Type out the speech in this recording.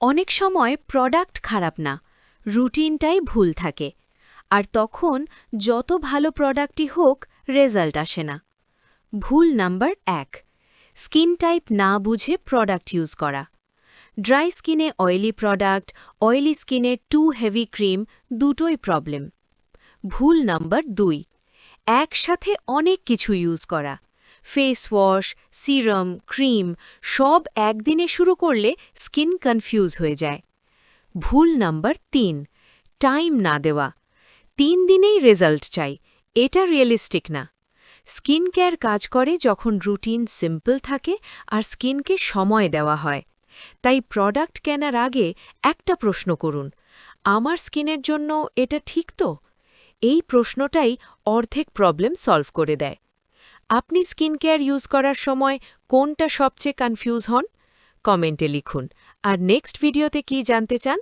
অনেক সময় প্রোডাক্ট খারাপ না, রুটিনটাই ভুল থাকে, আর তখন যত ভালো প্রোডাক্টই হোক রেজাল্ট আসে না। ভুল নাম্বার 1, স্কিন টাইপ না বুঝে প্রোডাক্ট ইউজ করা। ড্রাই স্কিনে অয়েলি প্রোডাক্ট, অয়েলি স্কিনে টু হেভি ক্রিম, দুটোই প্রবলেম। ভুল নাম্বার 2, একসাথে অনেক কিছু ইউজ করা। ফেস ওয়াশ, সিরাম, ক্রিম সব একদিনে শুরু করলে স্কিন কনফিউজ হয়ে যায়। ভুল নাম্বার 3, টাইম না দেওয়া। 3 দিনেই রেজাল্ট চাই, এটা রিয়েলিস্টিক না। স্কিন কেয়ার কাজ করে যখন রুটিন সিম্পল থাকে আর স্কিনকে সময় দেওয়া হয়। তাই প্রোডাক্ট কেনার আগে একটা প্রশ্ন করুন, আমার স্কিনের জন্য এটা ঠিক তো? এই প্রশ্নটাই অর্ধেক প্রবলেম সলভ করে দেয়। আপনি স্কিন কেয়ার ইউজ করার সময় কোনটা সবচেয়ে কনফিউজ হন? কমেন্টে লিখুন। আর নেক্সট ভিডিওতে কি জানতে চান